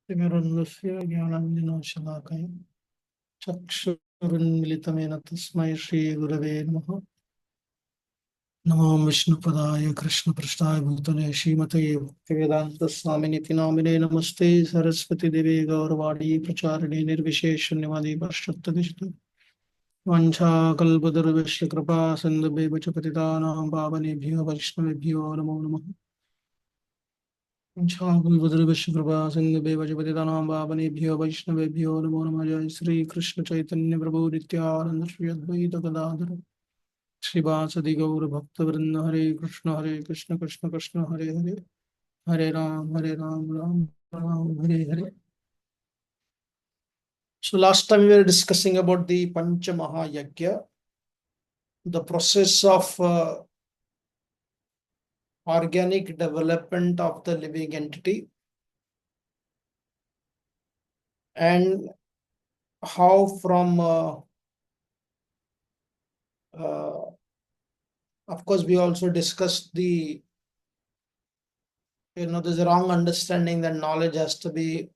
तिमिरन्धस्य ज्ञानाञ्जनशलाकया चक्षुरुन्मिलितमेन तस्मै श्रीगुरवे नमः। नमो विष्णुपदाय कृष्णपृष्ठाय भूतले श्रीमते भक्तिवेदान्तस्वामिनिति नामिने नमस्ते सरस्वतीदेवे गौरवाणी प्रचारिणे निर्विशेषण्यवादी पाश्चात्यदेशतः वाञ्छाकल्पतरुभ्यश्च कृपा सिन्धुभ्येव च पतितानां पावनेभ्यो वैष्णवेभ्यो नमो नमः। वाञ्छाकल्पतरुभ्यश्च कृपा सिन्धुभ्येव च पतितानां पावनेभ्यो वैष्णवेभ्यो नमो नमः। जय श्री कृष्ण चैतन्य प्रभु नित्यानंद श्री अद्वैत गदाधर श्रीवासदि गौर भक्तवृंद। हरे कृष्ण कृष्ण कृष्ण हरे हरे, हरे Ram Ram Ram Hare Hare. So last time we were discussing about the Pancha Mahayagya, the process of organic development of the living entity, and how from of course we also discussed the there's a wrong understanding that knowledge has to be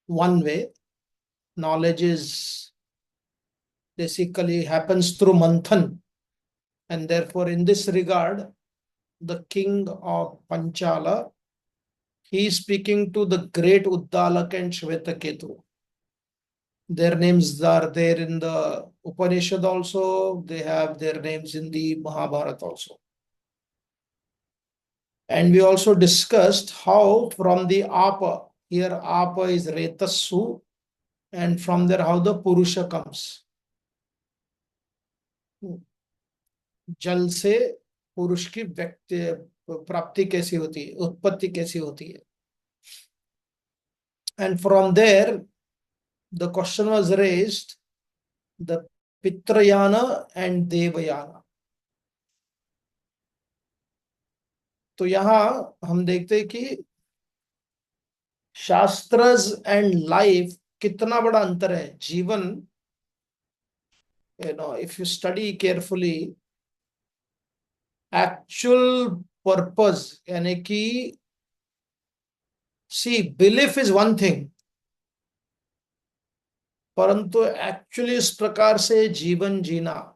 one way. Knowledge is basically happens through manthan, and therefore in this regard the king of Panchala, he is speaking to the great Uddalaka and Shvetaketu. Their names are there in the Upanishad also, they have their names in the Mahabharata also. And we also discussed how from the Apa, here Apa is Retasu, and from there how the Purusha comes. जल से पुरुष की व्यक्ति प्राप्ति कैसी होती है, उत्पत्ति कैसी होती है. And from there the question was raised, the Pitrayana and Devayana. तो यहां हम देखते हैं कि शास्त्रज एंड लाइफ कितना बड़ा अंतर है. जीवन, if you study carefully, actual purpose यानी कि see, belief is one thing, परंतु एक्चुअली इस प्रकार से जीवन जीना,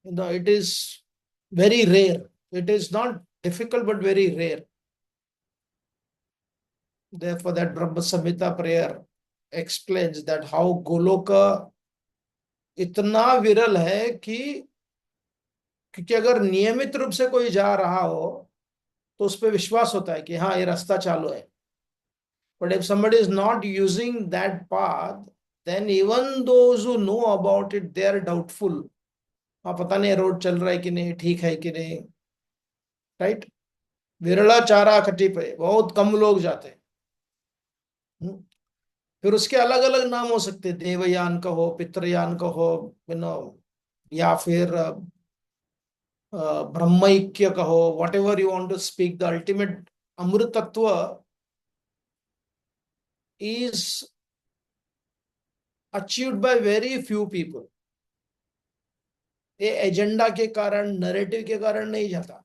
it is very rare. It is not difficult but very rare. Therefore that Brahma Samhita prayer explains that how Goloka इतना विरल है कि क्योंकि अगर नियमित रूप से कोई जा रहा हो तो उस पर विश्वास होता है कि हाँ ये रास्ता चालू है. But if somebody is not using that path, then even those who know about it, they are doubtful. हाँ पता नहीं रोड चल रहा है कि नहीं, ठीक है कि नहीं, राइट. विरला चारा खट्टी पे बहुत कम लोग जाते हैं. फिर उसके अलग अलग नाम हो सकते हैं, देवयान का हो, पितृयान का हो, या फिर ब्रह्मैक्य का हो, whatever you want to speak. The ultimate amritatva is achieved by very few people. ये एजेंडा के कारण, नैरेटिव के कारण नहीं जाता,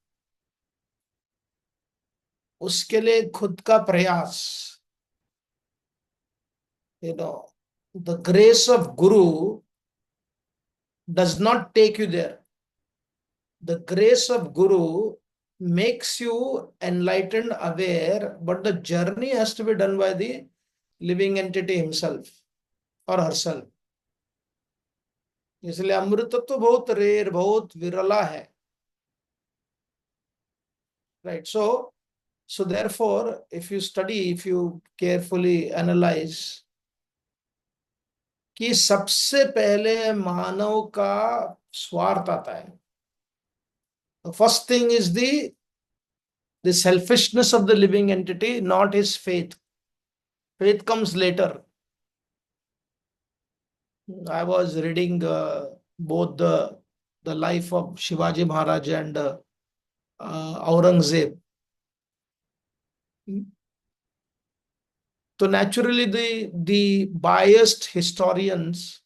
उसके लिए खुद का प्रयास. the grace of Guru does not take you there. The grace of Guru makes you enlightened, aware, but the journey has to be done by the living entity himself or herself. इसलिए अमृतत्व बहुत rare, बहुत विरला है. Right. So therefore, if you study, if you carefully analyze, कि सबसे पहले मानव का स्वार्थ आता है. The first thing is the selfishness of the living entity, not his faith. Faith comes later. I was reading both the life of Shivaji Maharaj and Aurangzeb. So naturally the biased historians,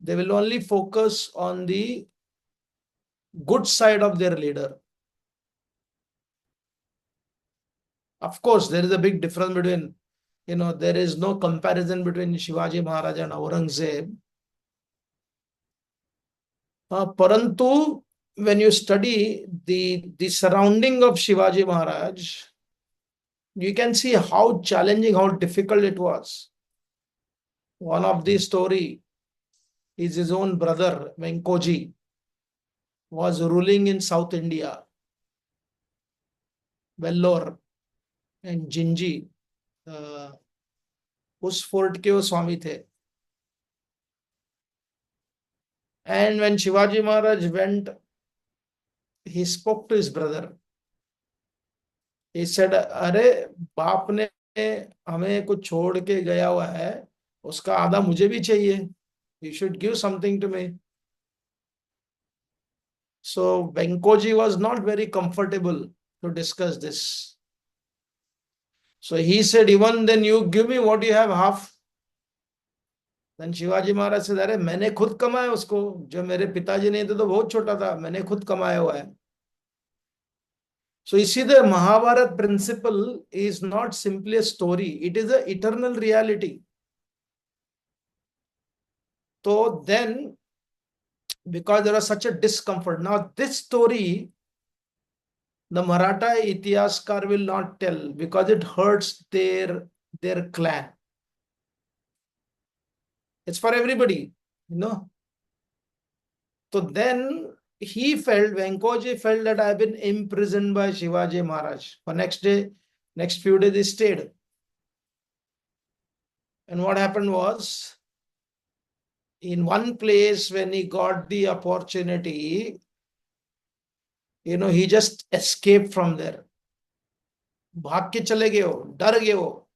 they will only focus on the good side of their leader. Of course, there is a big difference between, there is no comparison between Shivaji Maharaj and Aurangzeb. Parantu, when you study the surrounding of Shivaji Maharaj, you can see how challenging, how difficult it was. One of the story is his own brother, Venkoji, was ruling in South India, Vellore and Jinji. उस fort के वो स्वामी थे. And when Shivaji Maharaj went, he spoke to his brother. He said, अरे बाप ने हमें कुछ छोड़ के गया हुआ है, उसका आधा मुझे भी चाहिए. You should give something to me. So Venkoji was not very comfortable to discuss this. So he said, even then you give me what you have half. Then Shivaji Maharaj said, अरे मैंने खुद कमाया उसको, जो मेरे पिताजी नहीं थे तो बहुत छोटा था, मैंने खुद कमाया हुआ है. So you see, the Mahabharat principle is not simply a story, it is an eternal reality. So then, because there was such a discomfort, now this story, the Maratha Itihascar will not tell because it hurts their clan. It's for everybody, So then he felt, Venkoji felt that I've been imprisoned by Shivaji Maharaj. For next few days he stayed. And what happened was, in one place when he got the opportunity, he just escaped from there. भाग के चले गए हो, डर गए हो.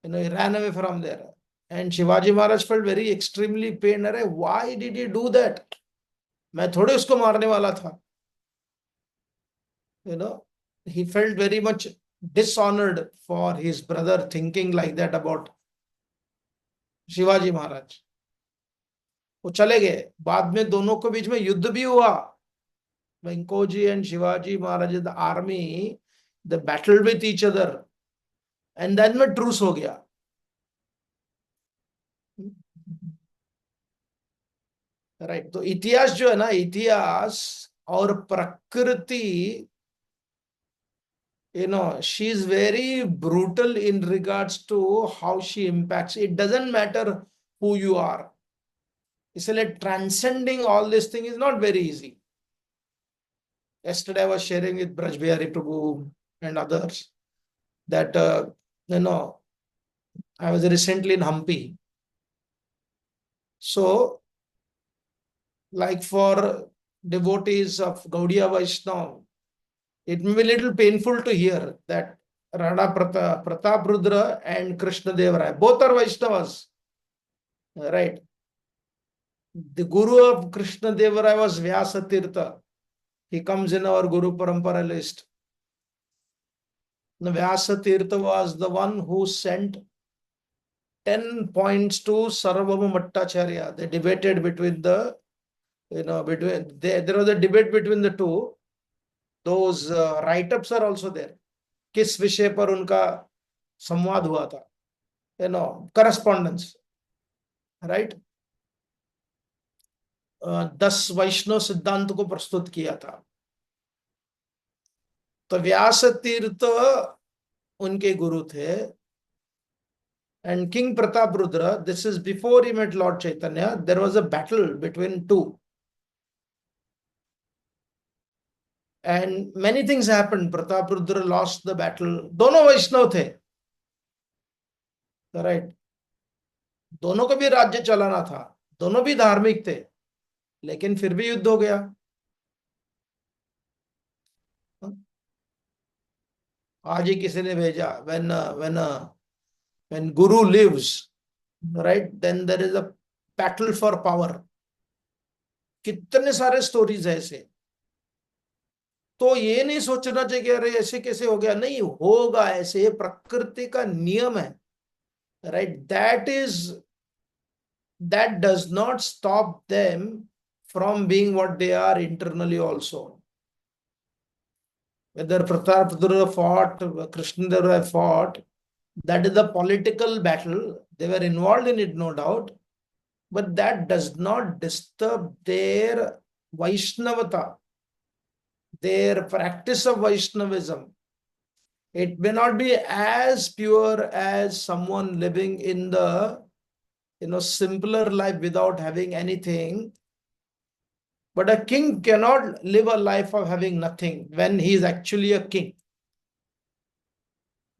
He ran away from there. And Shivaji Maharaj felt very extremely pained. अरे why did he do that? मैं थोड़े उसको मारने वाला था. He felt very much dishonored for his brother thinking like that about Shivaji Maharaj. वो चले गए. बाद में दोनों के बीच में युद्ध भी हुआ. Venkoji and Shivaji Maharaj, the army, they battled with each other. And then में truce हो गया. राइट. तो इतिहास जो है ना, इतिहास और प्रकृति, she is very brutal in regards to how she impacts. It doesn't matter who you are. इसलिए transcending all this thing is not very easy. Yesterday I was sharing with Braj Bihari Prabhu and others that, I was recently in Hampi. So, like for devotees of Gaudiya Vaishnava, it may be a little painful to hear that Rana Pratap Rudra and Krishna Dev Rai, both are Vaishnavas, right? The guru of Krishna Dev Rai was Vyasa Tirtha. He comes in our Guru Parampara list. The Vyasa Tirtha was the one who sent 10 points to Sarvabhauma Bhattacharya. They debated between there was a debate between the two. Those write-ups are also there. किस विषय पर उनका संवाद हुआ था, correspondence, right? 10 वैष्णव सिद्धांत को प्रस्तुत किया था. तो व्यास तीर्थ उनके गुरु थे. And King Pratap Rudra, this is before he met Lord Chaitanya, there was a battle between two. And many things happened. Pratap Rudra lost the battle. दोनों वैष्णव थे, right? दोनों को भी राज्य चलाना था, दोनों भी धार्मिक थे, लेकिन फिर भी युद्ध हो गया. आज ही किसी ने भेजा, when Guru lives, right, then there is a battle for power. कितने सारे स्टोरीज है ऐसे. तो ये नहीं सोचना चाहिए अरे ऐसे कैसे हो गया. नहीं होगा ऐसे, ये प्रकृति का नियम है, right? That does not stop them from being what they are internally also. Whether Pratapruddra fought, Krishnadeva fought, that is the political battle. They were involved in it, no doubt, but that does not disturb their Vaishnavata, their practice of Vaishnavism. It may not be as pure as someone living in the simpler life without having anything. But a king cannot live a life of having nothing when he is actually a king.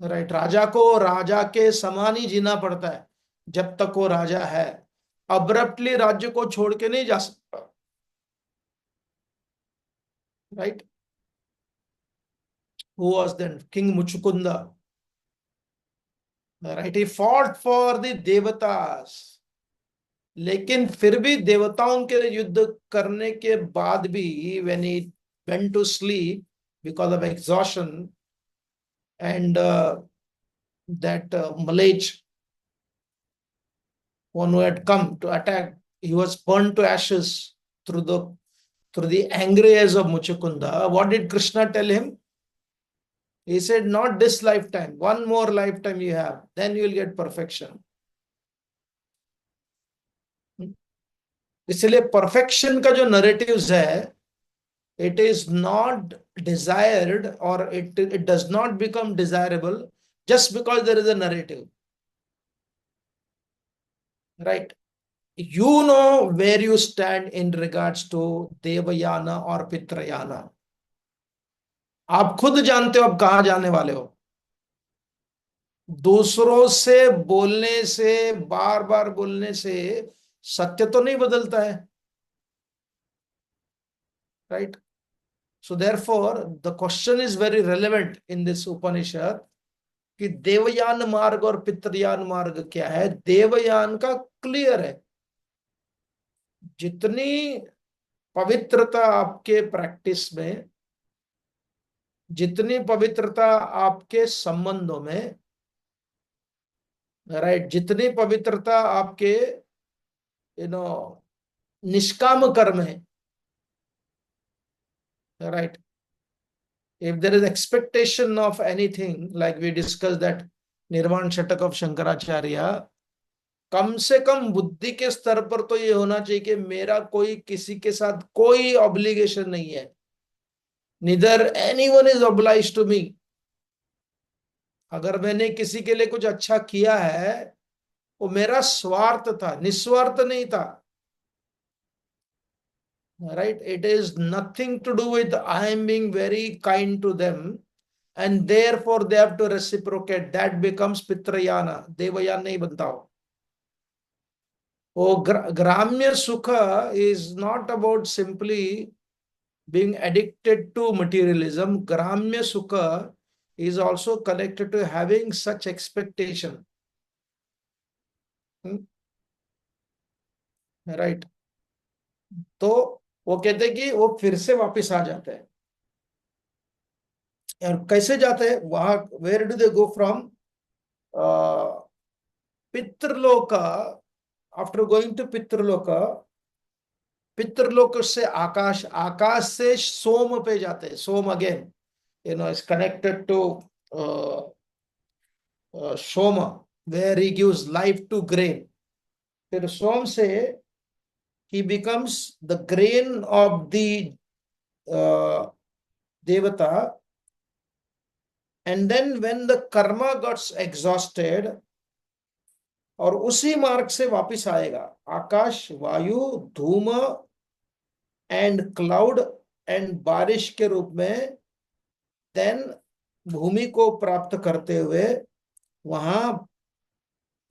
Right, राजा को राजा के समान ही जीना पड़ता है जब तक वो राजा है. अब्रप्टली राज्य को छोड़ के नहीं जा सकता. Right. Who was then king Muchukunda. Right, he fought for the देवतास. लेकिन फिर भी देवताओं के लिए युद्ध करने के बाद भी when he went to sleep because of exhaustion and that Malech, one who had come to attack, he was burned to ashes through the angry eyes of Muchukunda. What did Krishna tell him? He said, not this lifetime, one more lifetime you have, then you will get perfection. इसलिए perfection का जो narratives है, it is not desired or it does not become desirable just because there is a narrative. Right? You know where you stand in regards to Devayana or Pitrayana. आप खुद जानते हो आप कहां जाने वाले हो. दूसरों से बोलने से, बार बार बोलने से सत्य तो नहीं बदलता है. Right. So therefore, the question is very relevant in this Upanishad कि देवयान मार्ग और पितृयान मार्ग क्या है. देवयान का क्लियर है. जितनी पवित्रता आपके प्रैक्टिस में, जितनी पवित्रता आपके संबंधों में, राइट, जितनी पवित्रता आपके निष्काम कर्म है, right, if there is expectation of anything, like we discussed that निर्वाण षटक of शंकराचार्य, कम से कम बुद्धि के स्तर पर तो ये होना चाहिए कि मेरा कोई किसी के साथ कोई ऑब्लिगेशन नहीं है. neither anyone is obliged to me. अगर मैंने किसी के लिए कुछ अच्छा किया है वो मेरा स्वार्थ था, निस्वार्थ नहीं था. Right? It is nothing to do with I am being very kind to them and therefore they have to reciprocate. That becomes Pitrayana. Devayana नहीं बनता हो. वो ग्राम्य सुख is not about simply being addicted to materialism. Gramya Sukha is also connected to having such expectation. Right. तो वो कहते हैं कि वो फिर से वापस आ जाते हैं. और कैसे जाते हैं वहां? Where do they go from? Pitriloka. After going to Pitriloka, Pitrilok से आकाश, आकाश से सोम पे जाते हैं. Som again is connected to Soma, where he gives life to grain. फिर सोम से he becomes the grain of the devata, and then when the karma gets exhausted, और उसी मार्ग से वापस आएगा. आकाश, वायु, धूम एंड क्लाउड एंड बारिश के रूप में देन भूमि को प्राप्त करते हुए वहां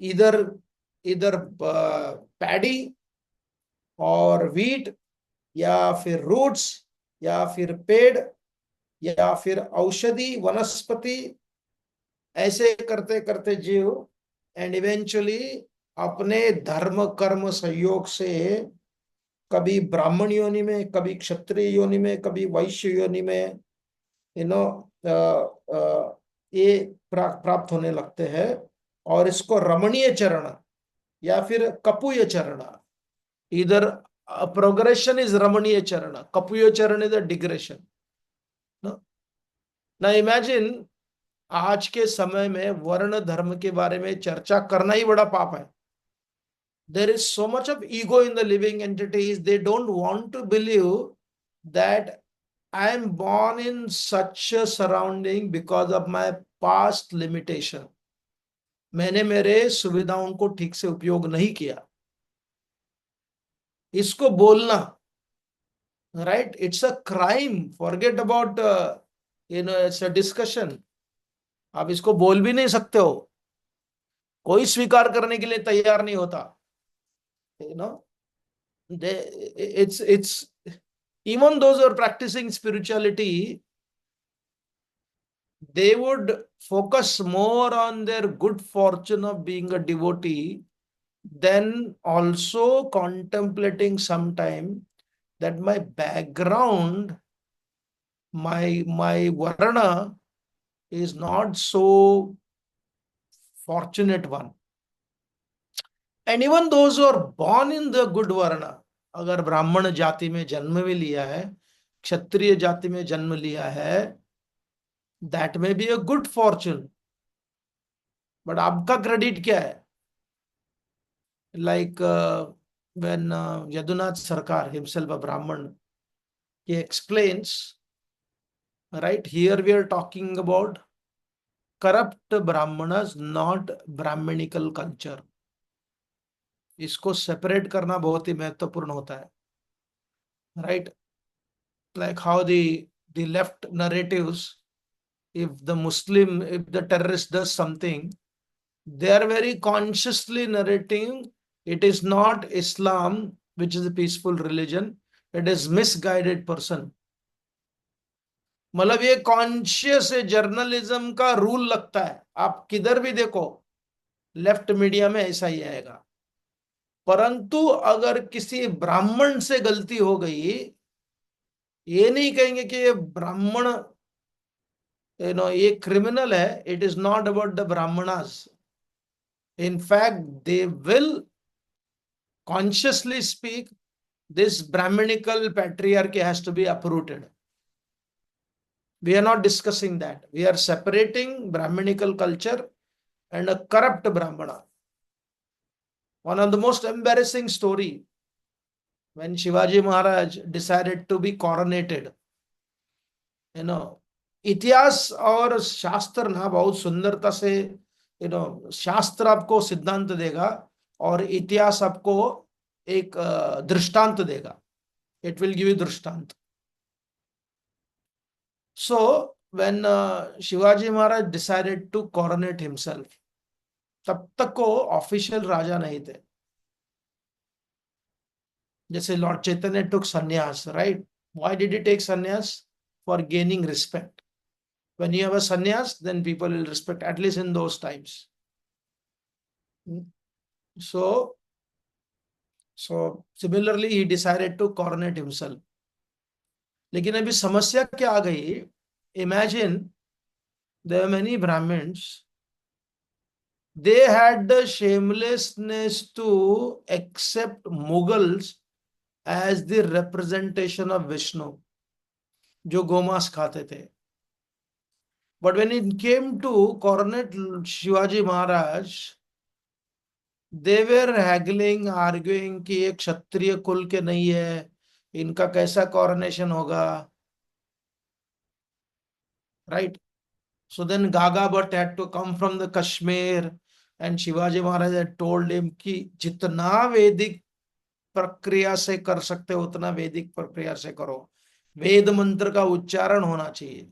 इधर इधर पैडी और वीट या फिर रूट्स या फिर पेड़ या फिर औषधि वनस्पति, ऐसे करते करते जीव एंड इवेंचुअली अपने धर्म कर्म संयोग से कभी ब्राह्मण योनि में, कभी क्षत्रिय योनि में, कभी वैश्य योनि में ये प्राप्त होने लगते हैं. और इसको रमणीय चरण या फिर कपूय चरण, इधर progression is Ramaniya Charana. Kapuya Charana is a digression. No? Now imagine आज के समय में वर्ण धर्म के बारे में चर्चा करना ही बड़ा पाप है. There is so much of ego in the living entities. They don't want to believe that I am born in such a surrounding because of my past limitation. मैंने मेरे सुविधाओं को ठीक से उपयोग नहीं किया. इसको बोलना, right? It's a crime. Forget about it's a discussion. आप इसको बोल भी नहीं सकते हो. कोई स्वीकार करने के लिए तैयार नहीं होता. You know, it's even those who are practicing spirituality, they would focus more on their good fortune of being a devotee than also contemplating sometime that my background, my varna is not so fortunate one. And even those who are born in the good varna, अगर ब्राह्मण जाति में जन्म भी लिया है, क्षत्रिय जाति में जन्म लिया है, that may be a good fortune. But आपका क्रेडिट क्या है? Like when Yadunath Sarkar, himself a Brahman, he explains, right, here we are talking about corrupt Brahmanas, not Brahmanical culture. इसको सेपरेट करना बहुत ही महत्वपूर्ण होता है. Right? Like how the left narratives, if the terrorist does something, they are very consciously narrating it is not Islam, which is a peaceful religion, it is misguided person. मतलब ये conscious journalism का rule लगता है. आप किधर भी देखो left media में ऐसा ही आएगा. परंतु अगर किसी ब्राह्मण से गलती हो गई, ये नहीं कहेंगे कि ये ब्राह्मण ये क्रिमिनल है. It is not about the Brahmanas. In fact, they will consciously speak, this Brahminical patriarchy has to be uprooted. We are not discussing that. We are separating Brahminical culture and a corrupt Brahmana. One of the most embarrassing story, when Shivaji Maharaj decided to be coronated, इतिहास और शास्त्र ना बहुत सुंदरता से शास्त्र आपको सिद्धांत देगा और इतिहास आपको एक दृष्टांत देगा. It will give you drishtant. So when Shivaji Maharaj decided to coronate himself, तब तक को ऑफिशियल राजा नहीं थे. जैसे Lord Chaitanya took sannyas, right? Why did he take sannyas? For gaining respect. When you have a sannyas, then people will respect, at least in those times. So similarly, he decided to coronate himself. लेकिन अभी समस्या क्या आ गई? Imagine there are many Brahmins. They had the shamelessness to accept Mughals as the representation of Vishnu, जो गोमांस खाते थे. But when it came to coronate Shivaji Maharaj, they were haggling, arguing कि ये क्षत्रिय कुल के नहीं है, इनका कैसा coronation होगा, right? So then Gaga Bhatt had to come from the Kashmir, and Shivaji Maharaj had told him कि जितना वैदिक प्रक्रिया से कर सकते हो उतना वैदिक प्रक्रिया से करो, वेद मंत्र का उच्चारण होना चाहिए.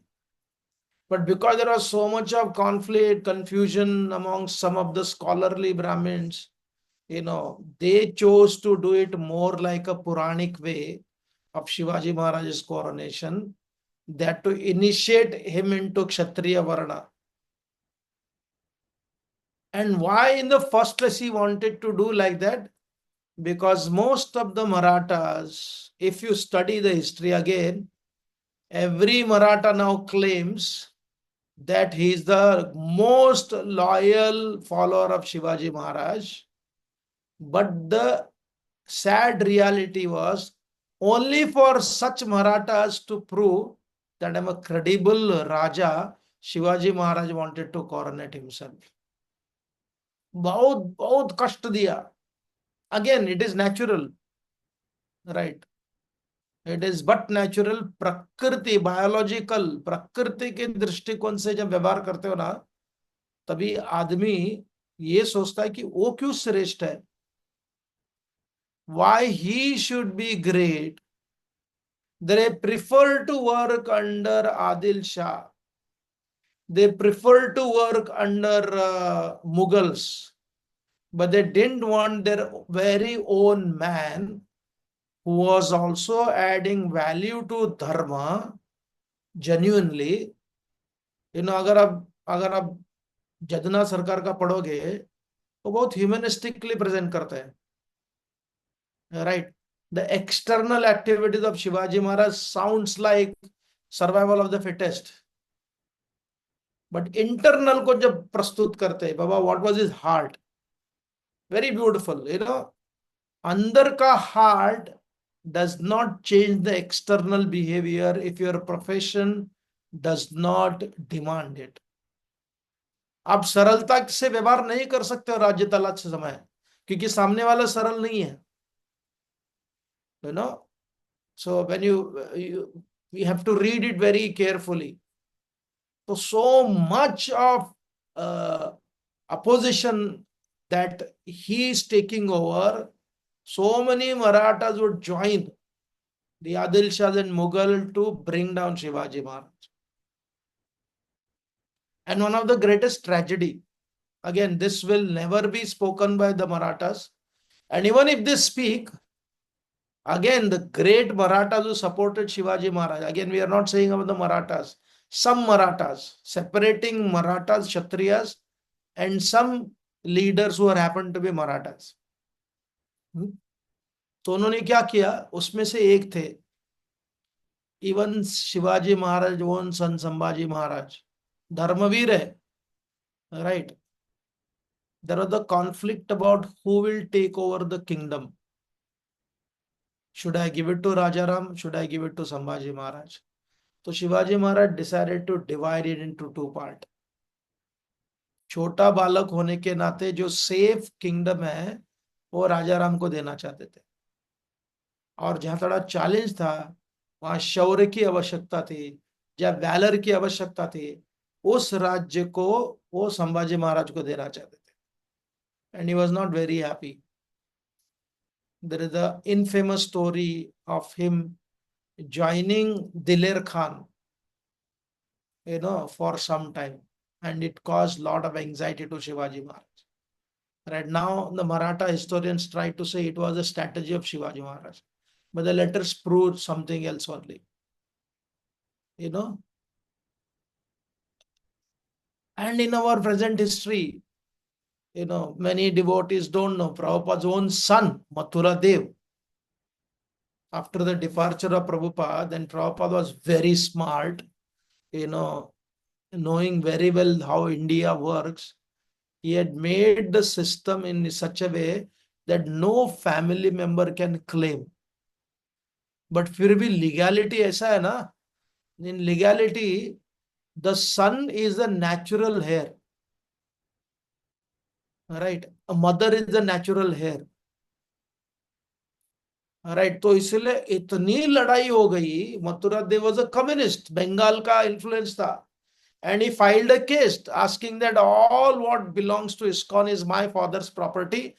But because there was so much of conflict, confusion among some of the scholarly Brahmins, they chose to do it more like a Puranic way of Shivaji Maharaj's coronation, that to initiate him into Kshatriya Varna. And why in the first place he wanted to do like that? Because most of the Marathas, if you study the history again, every Maratha now claims that he is the most loyal follower of Shivaji Maharaj, but the sad reality was only for such Marathas to prove that I'm a credible Raja, Shivaji Maharaj wanted to coronate himself. बहुत बहुत कष्ट दिया. Again, it is natural, right? It is but natural. प्रकृति, biological, प्रकृति के दृष्टिकोण से जब व्यवहार करते हो ना, तभी आदमी ये सोचता है कि वो क्यों श्रेष्ठ है. Why he should be great? They prefer to work under Adil Shah. They prefer to work under Mughals, but they didn't want their very own man who was also adding value to dharma genuinely. अगर आप जदना सरकार का पढ़ोगे तो बहुत ह्यूमनिस्टिकली present करते हैं, right? The external activities of Shivaji Maharaj sounds like survival of the fittest, but internal को जब प्रस्तुत करते हैं, बाबा what was his heart, very beautiful, अंदर का heart does not change the external behavior if your profession does not demand it. आप सरलता से व्यवहार नहीं कर सकते हो राज्य तलाश समय, क्योंकि सामने वाला सरल नहीं है, so when you have to read it very carefully. So much of opposition that he is taking over, so many Marathas would join the Adil Shah and Mughal to bring down Shivaji Maharaj. And one of the greatest tragedy, again, this will never be spoken by the Marathas. And even if they speak, again, the great Marathas who supported Shivaji Maharaj, again, we are not saying about the Marathas, some Marathas, separating Marathas, Kshatriyas, and some leaders who happened to be Marathas. तो उन्होंने क्या किया, उसमें से एक थे even Shivaji Maharaj, own son Sambhaji Maharaj, Dharmaveer है, right? There was the conflict about who will take over the kingdom. Should I give it to Rajaram? Should I give it to Sambhaji Maharaj? So Shivaji Maharaj decided to divide it into two parts. छोटा बालक होने के नाते जो safe kingdom है वो राजाराम को देना चाहते थे, और जहां थोड़ा चैलेंज था वहां शौर्य की आवश्यकता थी, जहां वैलर की आवश्यकता थी, उस राज्य को वो संभाजी महाराज को देना चाहते थे. And he was not very happy. There is the infamous story of him joining Diler Khan, for some time, and it caused a lot of anxiety to Shivaji Maharaj. Right now, the Maratha historians try to say it was a strategy of Shivaji Maharaj, but the letters prove something else only. And in our present history, many devotees don't know Prabhupada's own son, Mathura Dev. After the departure of Prabhupada, then Prabhupada was very smart, knowing very well how India works. He had made the system in such a way that no family member can claim. But फिर भी legality ऐसा है ना, in legality, the son is a natural heir. Right? A mother is the natural heir. Right. तो इसलिए इतनी लड़ाई हो गई. मथुरा देव वाज अ कम्युनिस्ट, बंगाल का इन्फ्लुएंस था, and he filed a case asking that all what belongs to ISKCON is my father's property,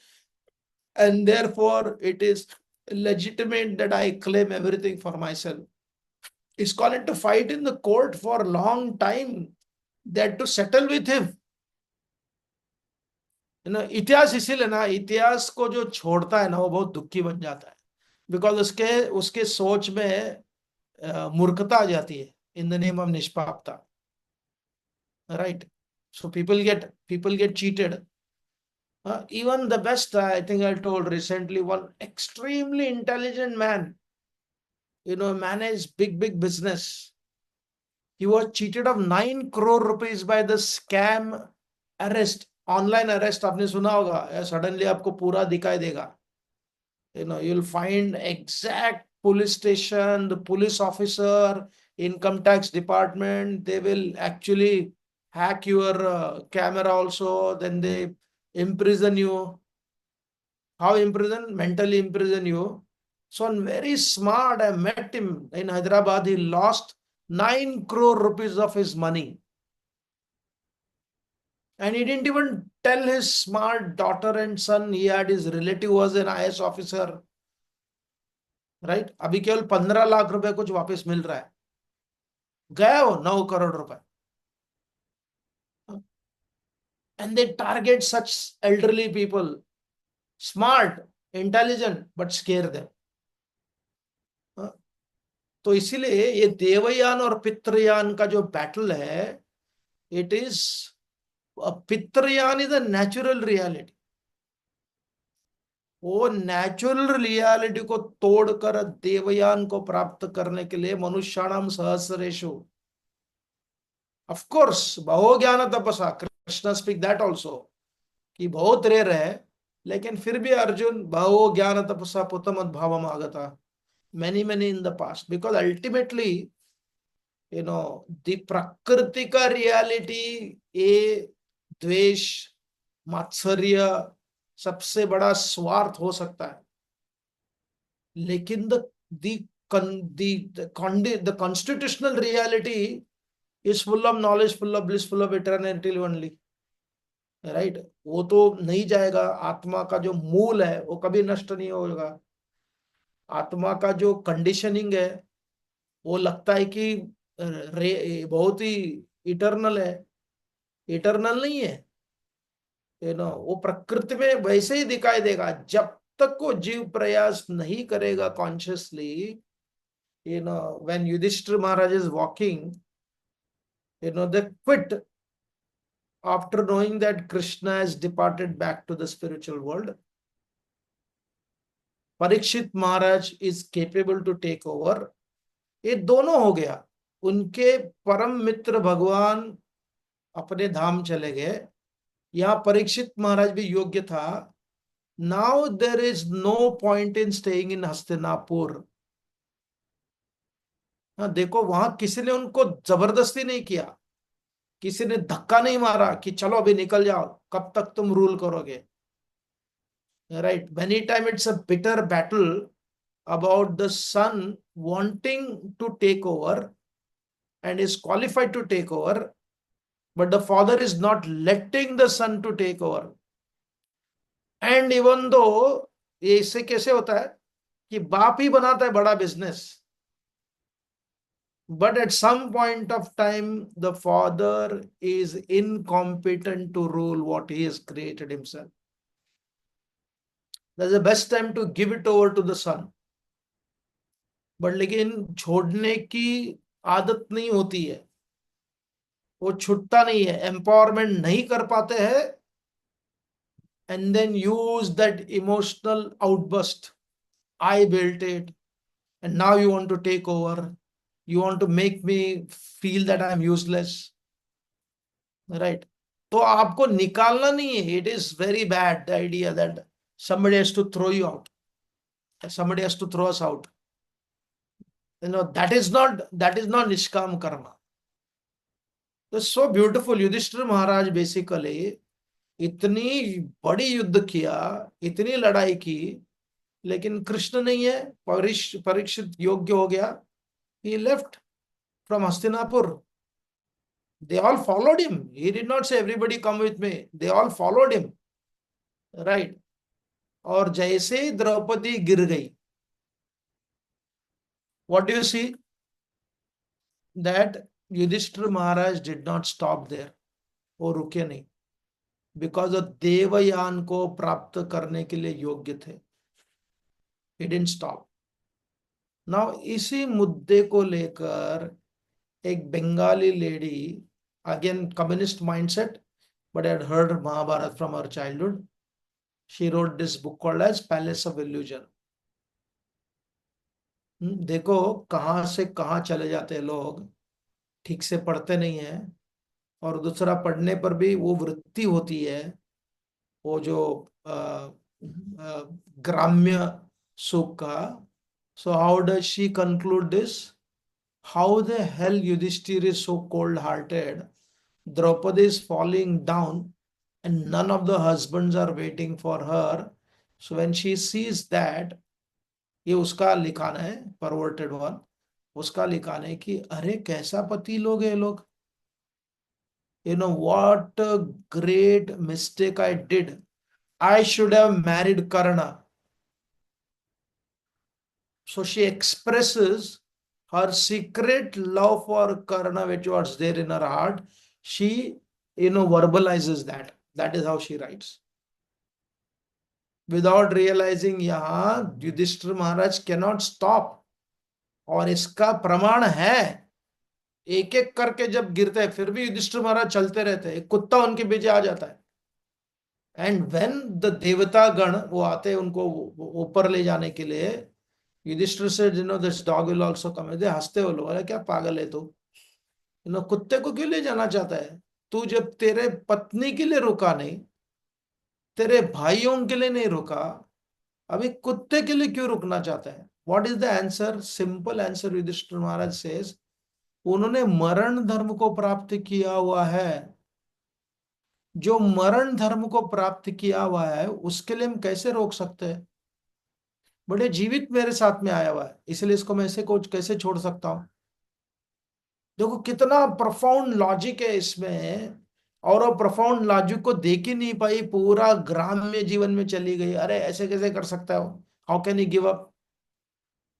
and therefore it is legitimate that I claim everything for myself. ISKCON had to fight in the court for a long time. They had to settle with him. इतिहास इसीलिए ना, इतिहास को जो छोड़ता है ना वो बहुत दुखी बन जाता है, बिकॉज उसके सोच में मूर्खता आ जाती है in the name of nishpapata. Right? So people get cheated. Even the best, I think I told recently, one extremely intelligent man, managed big business. He was cheated of 9 crore rupees by the scam arrest, online arrest. आपने सुना होगा, suddenly आपको पूरा दिखाई देगा. You'll find exact police station, the police officer, income tax department. They will actually hack your camera also. Then they imprison you. How imprison? Mentally imprison you. So very smart. I met him in Hyderabad. He lost 9 crore rupees of his money. And he didn't even tell his smart daughter and son. He had his relative was an IS officer. Right, अभी केवल 15 लाख रुपए कुछ वापस मिल रहा है, गया वो 9 करोड़ रुपए. And they target such elderly people, smart, intelligent, but square them. तो इसीलिए ये देवयान और पितृयान का जो बैटल है, it is, Pitriyan is a natural reality. वो नेचुरल रियलिटी को तोड़कर देवयान को प्राप्त करने के लिए मनुष्याणाम सहस्रेषु, ऑफ कोर्स बहो ज्ञान तपसा, कृष्ण स्पीक दैट ऑल्सो, कि बहुत रेयर है, लेकिन फिर भी अर्जुन बहो ज्ञान तपसा पुतमद भावम आगता, many many in the past, because ultimately the प्रकृति का रियलिटी, ये द्वेष, मात्सर्य, सबसे बड़ा स्वार्थ हो सकता है, लेकिन the constitutional reality is full of knowledge, full of bliss, full of eternity only. Right, वो तो नहीं जाएगा. आत्मा का जो मूल है वो कभी नष्ट नहीं होगा. आत्मा का जो कंडीशनिंग है वो लगता है कि बहुत ही इटर्नल है, इटर्नल नहीं है. वो प्रकृति में वैसे ही दिखाई देगा जब तक वो जीव प्रयास नहीं करेगा consciously. When Yudhishthir Maharaj is walking, they quit after knowing that Krishna has departed back to the spiritual world. Parikshit Maharaj is capable to take over. ये दोनों हो गया. उनके परम मित्र भगवान अपने धाम चले गए, यहाँ परीक्षित महाराज भी योग्य था. Now there is no point in staying in Hastinapur. देखो, वहां किसी ने उनको जबरदस्ती नहीं किया, किसी ने धक्का नहीं मारा कि चलो अभी निकल जाओ, कब तक तुम रूल करोगे. Right, many times it's a bitter battle about the son wanting to take over and is qualified to take over, but the father is not letting the son to take over. And even though ये इससे कैसे होता है कि बाप ही बनाता है बड़ा business, but at some point of time the father is incompetent to rule what he has created himself. That's the best time to give it over to the son. But लेकिन छोड़ने की आदत नहीं होती है, वो छूटता नहीं है, एम्पावरमेंट नहीं कर पाते हैं. And then use that emotional outburst, I built it and now you want to take over, you want to make me feel that I am useless. Right, तो आपको निकालना नहीं है. It is very bad the idea that somebody has to throw you out, somebody has to throw us out. That is not निष्काम कर्म. तो so beautiful. Yudhishthir महाराज basically इतनी बड़ी युद्ध किया, इतनी लड़ाई की, लेकिन कृष्ण नहीं है. परीक्षित योग्य हो गया. he left from Hastinapur. They all followed him. He did not say everybody come with me. They all followed him. Right. और जैसे ही द्रौपदी गिर गई, what do you see? That Yudhishthir Maharaj did not stop there. वो रुके नहीं, because देवयान को प्राप्त करने के लिए योग्य थे. He didn't stop. Now इसी मुद्दे को लेकर एक Bengali lady, again communist mindset, but had heard Mahabharata from her childhood. She wrote this book called as Palace of Illusion. देखो कहां से कहां चले जाते हैं लोग, ठीक से पढ़ते नहीं है, और दूसरा पढ़ने पर भी वो वृत्ति होती है, वो जो ग्राम्य सुख का. So how does she conclude this? How the hell Yudhishthir is so cold-hearted? Draupadi is falling down, and none of the husbands are waiting for her. So when she sees that, ये उसका लिखाना है, perverted one. उसका लिखाना है कि अरे कैसा पति लोग है ये लोग. What a great mistake I did. I should have married Karna. So she expresses her secret love for Karna, which was there in her heart. She, verbalizes that. That is how she writes. Without realizing, यहाँ युधिष्ठिर महाराज cannot stop. और इसका प्रमाण है, एक एक करके जब गिरते हैं फिर भी युधिष्ठिर महाराज चलते रहते हैं. एक कुत्ता उनके पीछे आ जाता है. एंड व्हेन द देवता गण वो आते हैं उनको ऊपर ले जाने के लिए, युधिष्ठिर से this dog will also come. दे हंसते हो लोग, अरे क्या पागल है तू, कुत्ते को क्यों ले जाना चाहता है तू, जब तेरे पत्नी के लिए रुका नहीं, तेरे भाइयों के लिए नहीं रुका, अभी कुत्ते के लिए क्यों रुकना चाहता है. What is the answer? Simple answer Yudhishthir Maharaj says, उन्होंने मरण धर्म को प्राप्त किया हुआ है. जो मरण धर्म को प्राप्त किया हुआ है उसके लिए हम कैसे रोक सकते हैं. बड़े जीवित मेरे साथ में आया हुआ है, इसलिए इसको मैं ऐसे कोच कैसे छोड़ सकता हूं. देखो कितना प्रोफाउंड लॉजिक है इसमें. और वो प्रोफाउंड लॉजिक को देख ही नहीं पाई, पूरा ग्राम्य जीवन में चली गई. अरे ऐसे कैसे कर सकता हो, how can you give up.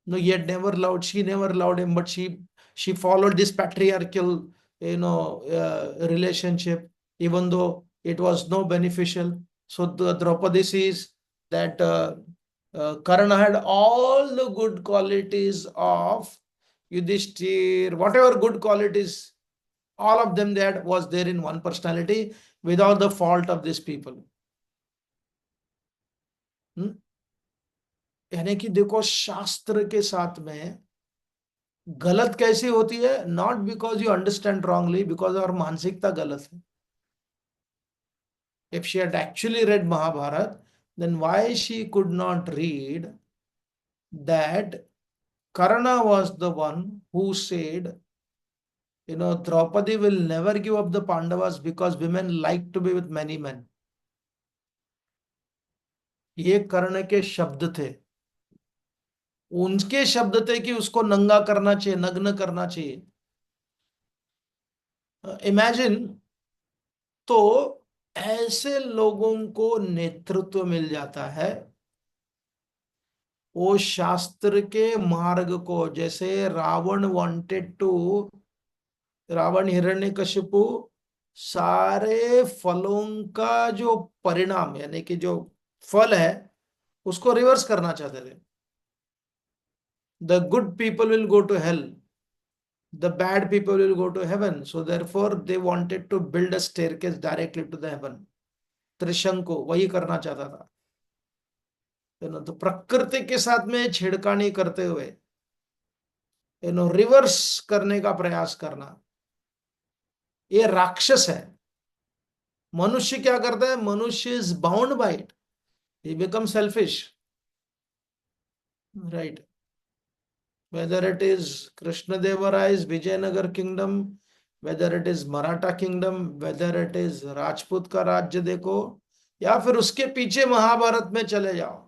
No, he had never loved, she never loved him, but she followed this patriarchal, relationship, even though it was no beneficial. So the Draupadi sees that Karna had all the good qualities of Yudhishthir, whatever good qualities, all of them that was there in one personality, without the fault of these people. यानी कि देखो शास्त्र के साथ में गलत कैसी होती है, not because you understand wrongly, because और मानसिकता गलत है. If she had actually read Mahabharat, then why she could not read that Karna was the one who said, Draupadi will never give up the Pandavas because women like to be with many men. ये कर्ण के शब्द थे. उनके शब्द थे कि उसको नंगा करना चाहिए, नग्न करना चाहिए. इमेजिन. तो ऐसे लोगों को नेतृत्व मिल जाता है. वो शास्त्र के मार्ग को, जैसे रावण हिरण्यकशिपु सारे फलों का जो परिणाम, यानी कि जो फल है उसको रिवर्स करना चाहते थे. The good people will go to hell, the bad people will go to heaven. So therefore they wanted to build a staircase directly to the heaven. त्रिशंकु वही करना चाहता था. तो प्रकृति के साथ में छेड़खानी करते हुए रिवर्स करने का प्रयास करना, ये राक्षस है. मनुष्य क्या करता है? मनुष्य is bound by it, he become selfish, right. whether it is Krishnadevaraya's Vijayanagar kingdom, whether it is Maratha kingdom, whether it is Rajput का राज्य देखो, या फिर उसके पीछे महाभारत में चले जाओ,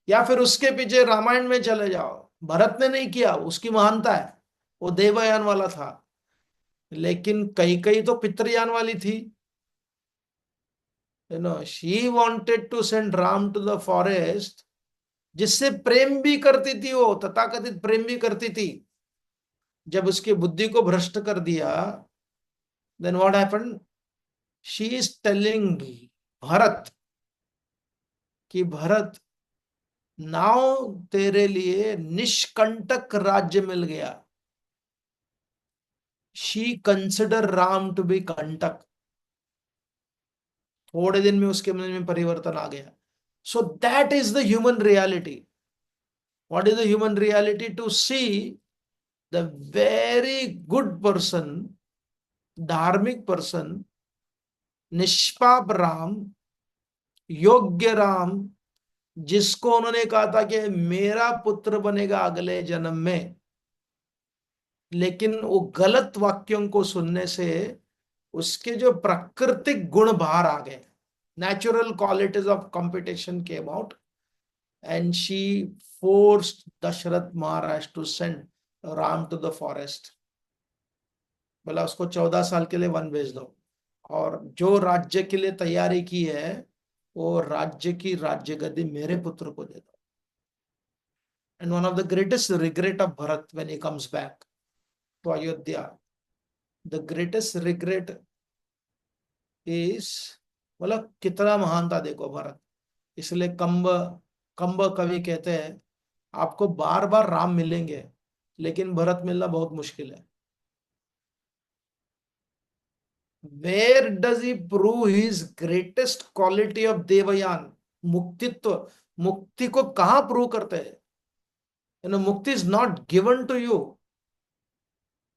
या फिर उसके पीछे रामायण में चले जाओ. भरत ने नहीं किया, उसकी महानता है, वो देवयान वाला था. लेकिन कई कई तो पितृयान वाली थी. She wanted to send Ram to the forest, जिससे प्रेम भी करती थी, वो तथाकथित प्रेम भी करती थी. जब उसकी बुद्धि को भ्रष्ट कर दिया, then what happened? She is telling Bharat कि भरत, नाउ तेरे लिए निष्कंटक राज्य मिल गया. She consider Ram to be kantak. थोड़े दिन में उसके मन में परिवर्तन आ गया. So that is the human reality. What is the human reality? To see the very good person, dharmik person, nishpap Ram, योग्य राम, जिसको उन्होंने कहा था कि मेरा पुत्र बनेगा अगले जन्म में, लेकिन वो गलत वाक्यों को सुनने से उसके जो प्राकृतिक गुण बाहर आ गए, natural qualities of competition came out, and she forced Dasharath Maharaj to send Ram to the forest. बोला उसको 14 साल के लिए वन भेज दो, और जो राज्य के लिए तैयारी की है वो राज्य की राज्य गद्दी मेरे पुत्र को दे दो। And one of the greatest regret of Bharat when he comes back to Ayodhya, the greatest regret is, मतलब कितना महान था देखो भरत। इसलिए कंब कंब कवि कहते हैं आपको बार बार राम मिलेंगे लेकिन भरत मिलना बहुत मुश्किल है। Where does he prove his greatest quality of Devayan, muktitva. मुक्ति को कहां प्रूव करते हैं? Mukti is not given to you.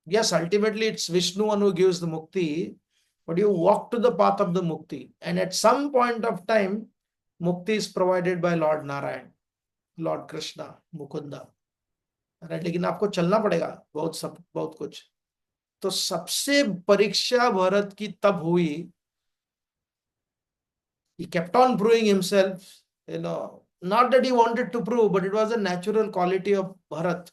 Yes, ultimately it's Vishnu one who gives the mukti, but you walk to the path of the mukti. And at some point of time, mukti is provided by Lord Narayan, Lord Krishna, Mukunda. Right? लेकिन आपको चलना पड़ेगा बहुत कुछ। तो सबसे परीक्षा भरत की तब हुई, he kept on proving himself, not that he wanted to prove, but it was a natural quality of Bharat.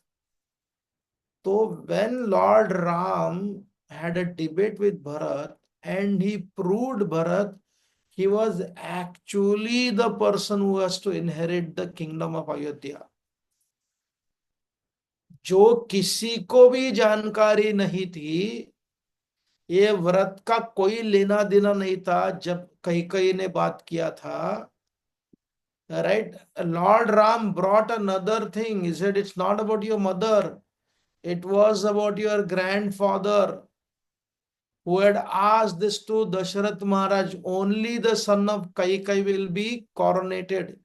So when Lord Ram had a debate with Bharat and he proved Bharat, he was actually the person who has to inherit the kingdom of Ayodhya. जो किसी को भी जानकारी नहीं थी, ये व्रत का कोई लेना देना नहीं था, जब कैकेयी ने बात किया था, right? Lord Ram brought another thing. He said, it's not about your mother. It was about your grandfather who had asked this to Dasharath Maharaj. Only the son of Kaikai will be coronated.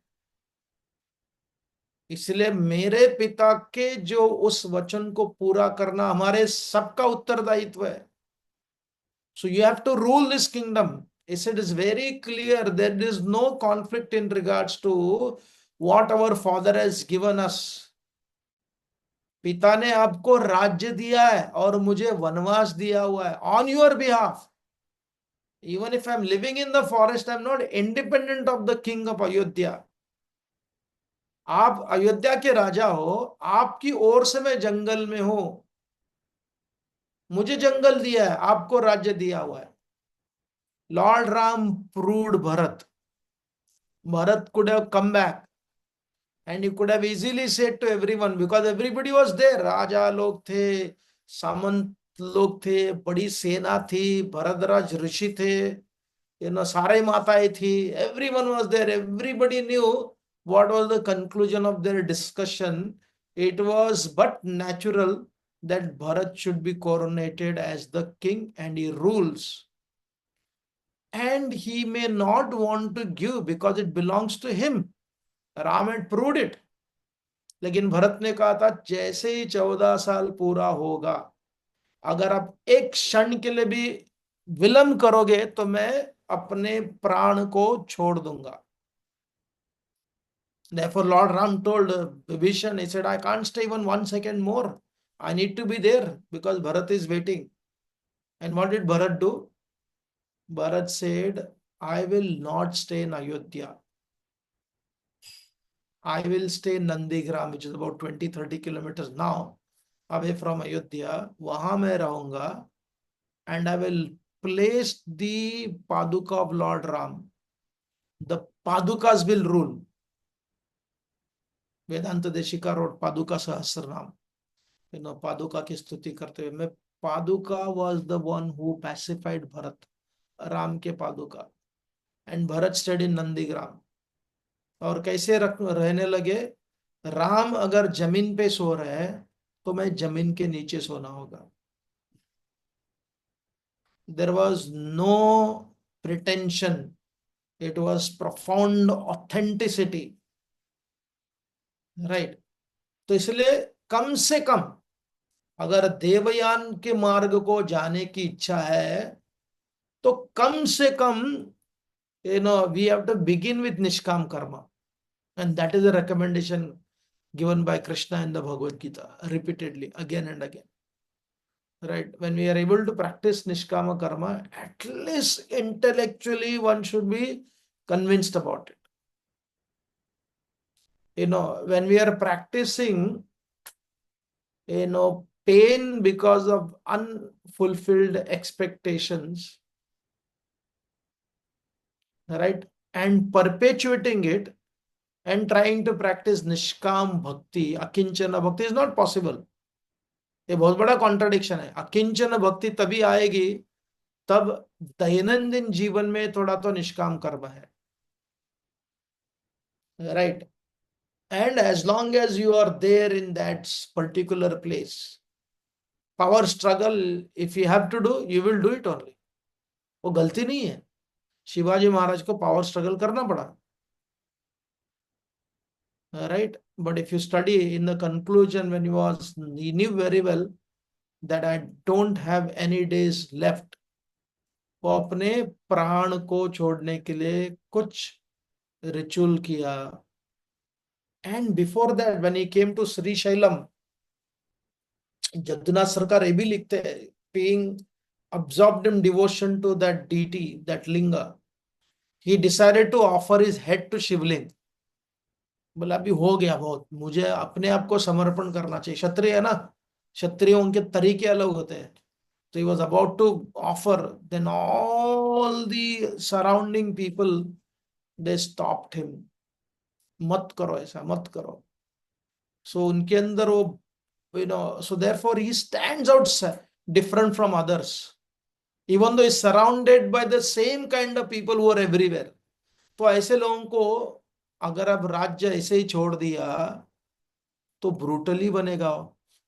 इसलिए मेरे पिता के जो उस वचन को पूरा करना हमारे सबका उत्तरदायित्व है. So you have to rule this kingdom. It is very clear there is no conflict in regards to what our father has given us. पिता ने आपको राज्य दिया है और मुझे वनवास दिया हुआ है on your behalf. Even if I'm living in the forest, I'm not independent of the king of Ayodhya. आप अयोध्या के राजा हो, आपकी ओर से मैं जंगल में हूं, मुझे जंगल दिया है, आपको राज्य दिया हुआ है. Lord Ram proved Bharat. Bharat could have come back and he could have easily said to everyone, because everybody was there. राजा लोग थे, सामंत लोग थे, बड़ी सेना थी, भरद्वाज ऋषि थे, सारे माताएं थी. Everyone was there. Everybody knew what was the conclusion of their discussion. It was but natural that Bharat should be coronated as the king and he rules. And he may not want to give because it belongs to him. Ram had proved it. लेकिन भरत ने कहा था जैसे ही 14 साल पूरा होगा, अगर आप एक क्षण के लिए भी विलंब करोगे तो मैं अपने प्राण को छोड़ दूंगा. Therefore, Lord Ram told Vibhishan, he said, I can't stay even 1 second more. I need to be there because Bharat is waiting. And what did Bharat do? Bharat said, I will not stay in Ayodhya. I will stay in Nandigram, which is about 20-30 kilometers now away from Ayodhya. Wahan मैं रहूंगा. And I will place the Paduka of Lord Ram. The Padukas will rule. Vedanta Deshika wrote Paduka Sahasranam. Paduka की स्तुति करते हुए, मैं Paduka was the one who pacified Bharat. Ram के पादुका. And Bharat stayed in Nandigram. और कैसे रहने लगे? राम अगर जमीन पे सो रहे हैं तो मैं जमीन के नीचे सोना होगा. There was no pretension, it was profound authenticity. Right. तो इसलिए कम से कम अगर देवयान के मार्ग को जाने की इच्छा है तो कम से कम we have to begin with nishkam karma. And that is a recommendation given by Krishna in the Bhagavad Gita repeatedly, again and again. Right? When we are able to practice Nishkama Karma, at least intellectually one should be convinced about it. When we are practicing, pain because of unfulfilled expectations, right? And perpetuating it and trying to practice Nishkam Bhakti, Akinchana Bhakti is not possible. ये बहुत बड़ा contradiction है. अकिंचन भक्ति तभी आएगी तब दैनंदिन जीवन में थोड़ा तो निष्काम कर्म है, right. And as long as you are there in that particular place, power struggle if you have to do, you will do it only. वो गलती नहीं है. शिवाजी महाराज को पावर स्ट्रगल करना पड़ा, right. But if you study in the conclusion when he knew very well that I don't have any days left, वो अपने प्राण को छोड़ने के लिए कुछ रिचुअल किया. And before that when he came to Srisailam, Jadunath Sarkar ये भी लिखते हैं, being absorbed in devotion to that deity, that linga, he decided to offer his head to शिवलिंग. बोला अभी हो गया बहुत, मुझे अपने आप को समर्पण करना चाहिए. क्षत्रिय है ना, क्षत्रियों के तरीके अलग होते हैं. So he was about to offer, then all the surrounding people, they stopped him. मत करो ऐसा, मत करो. So उनके अंदर वो, so therefore he stands out different from others, even though he's surrounded by the same kind of people who are everywhere. तो ऐसे लोगों को अगर अब राज्य ऐसे ही छोड़ दिया तो ब्रूटली बनेगा.